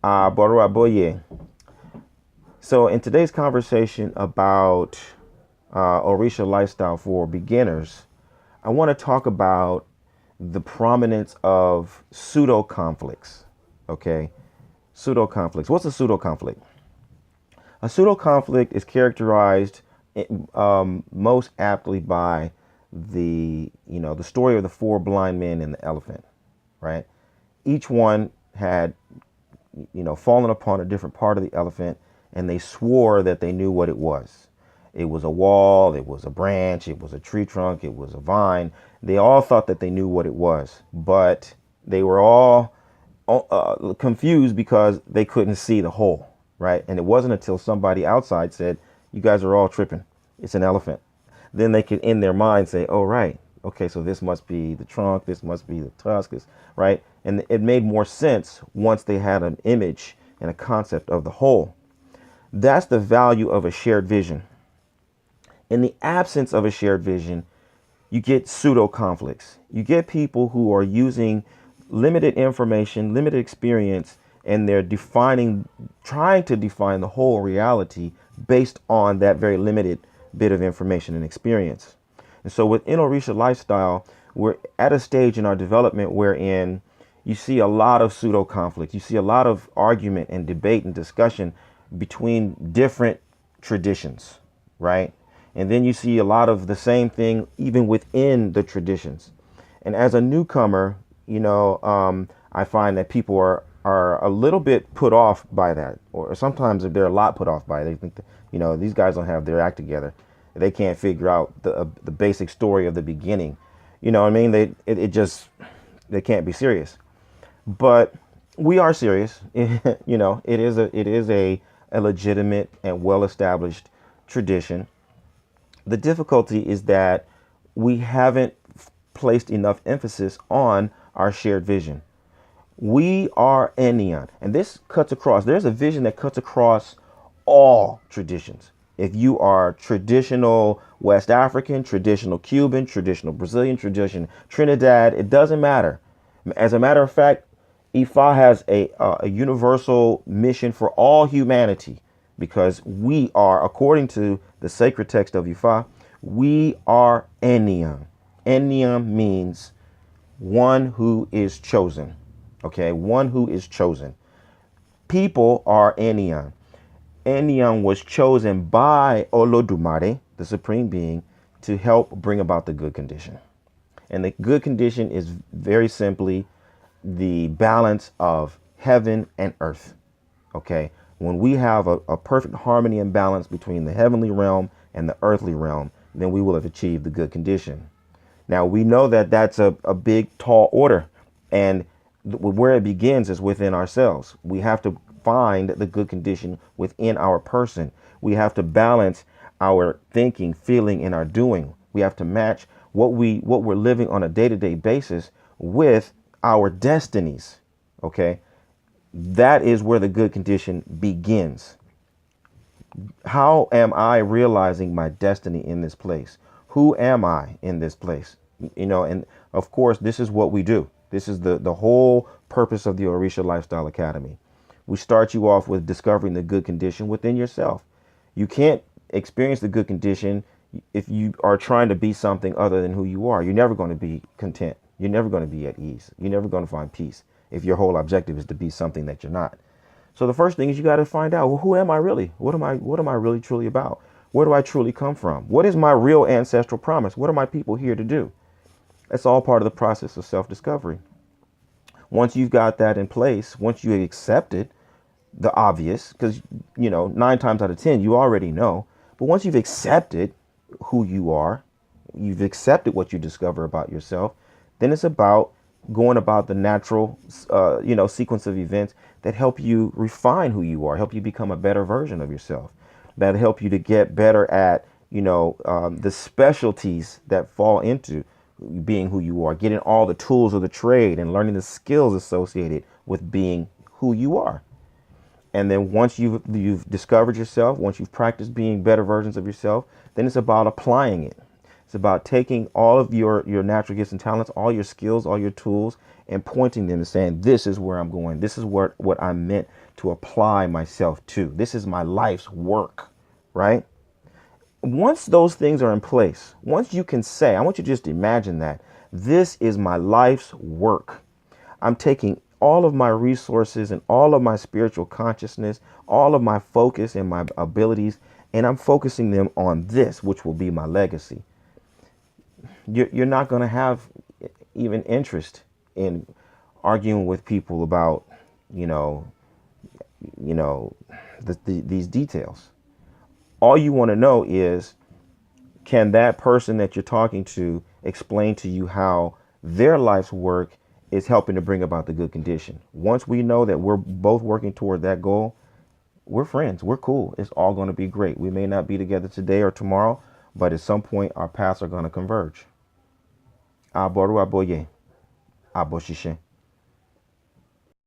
Boru Aboye. So, in today's conversation about Orisa Lifestyle for beginners, I want to talk about the prominence of pseudo conflicts. Okay, pseudo conflicts. What's a pseudo conflict? A pseudo conflict is characterized most aptly by the story of the four blind men and the elephant, right? Each one had fallen upon a different part of the elephant, and they swore that they knew what it was. It was a wall, it was a branch, it was a tree trunk, it was a vine. They all thought that they knew what it was, but they were all confused because they couldn't see the whole, right? And it wasn't until somebody outside said, "You guys are all tripping. It's an elephant." Then they could, in their mind, say, "Oh, right. Okay, so this must be the trunk. This must be the tusk," right? And it made more sense once they had an image and a concept of the whole. That's the value of a shared vision. In the absence of a shared vision, you get pseudo conflicts. You get people who are using limited information, limited experience, and they're trying to define the whole reality based on that very limited bit of information and experience. And so within Orisa Lifestyle, we're at a stage in our development wherein you see a lot of pseudo conflict. You see a lot of argument and debate and discussion between different traditions, right? And then you see a lot of the same thing even within the traditions. And as a newcomer, I find that people are a little bit put off by that, or sometimes they're a lot put off by it. They think that, these guys don't have their act together. They can't figure out the basic story of the beginning. You know what I mean? They can't be serious. But we are serious. It is a legitimate and well-established tradition. The difficulty is that we haven't placed enough emphasis on our shared vision. We are Enneon, and this cuts across. There's a vision that cuts across all traditions. If you are traditional West African, traditional Cuban, traditional Brazilian, tradition Trinidad, it doesn't matter. As a matter of fact, Ifa has a universal mission for all humanity, because we are, according to the sacred text of Ifa, we are Enneon. Enneon means one who is chosen. Okay, one who is chosen. People are Enneon. Enneon was chosen by Olodumare, the supreme being, to help bring about the good condition. And the good condition is very simply the balance of heaven and earth. Okay, when we have a perfect harmony and balance between the heavenly realm and the earthly realm, then we will have achieved the good condition. Now, we know that that's a big, tall order, and where it begins is within ourselves. We have to find the good condition within our person. We have to balance our thinking, feeling, and our doing. We have to match what we're living on a day-to-day basis with our destinies. Okay, that is where the good condition begins. How am I realizing my destiny in this place? Who am I in this place? And of course, this is what we do. This is the whole purpose of the Orisa Lifestyle Academy. We start you off with discovering the good condition within yourself. You can't experience the good condition if you are trying to be something other than who you are. You're never going to be content. You're never going to be at ease. You're never going to find peace if your whole objective is to be something that you're not. So the first thing is you got to find out, well, who am I really? What am I really truly about? Where do I truly come from? What is my real ancestral promise? What are my people here to do? That's all part of the process of self-discovery. Once you've got that in place, once you accepted the obvious, because 9 times out of 10 you already know, but once you've accepted who you are, you've accepted what you discover about yourself, then it's about going about the natural sequence of events that help you refine who you are, help you become a better version of yourself, that help you to get better at the specialties that fall into being who you are, getting all the tools of the trade and learning the skills associated with being who you are. And then once you've discovered yourself, once you've practiced being better versions of yourself, then it's about applying it. It's about taking all of your natural gifts and talents, all your skills, all your tools, and pointing them and saying, this is where I'm going. This is what I'm meant to apply myself to. This is my life's work, right? Once those things are in place, once you can say, I want you to just imagine that this is my life's work. I'm taking all of my resources and all of my spiritual consciousness, all of my focus and my abilities, and I'm focusing them on this, which will be my legacy. You're not going to have even interest in arguing with people about, you know, these details. All you want to know is, can that person that you're talking to explain to you how their life's work is helping to bring about the good condition? Once we know that we're both working toward that goal, we're friends. We're cool. It's all going to be great. We may not be together today or tomorrow, but at some point our paths are going to converge. Aboru aboye. Aboshishe.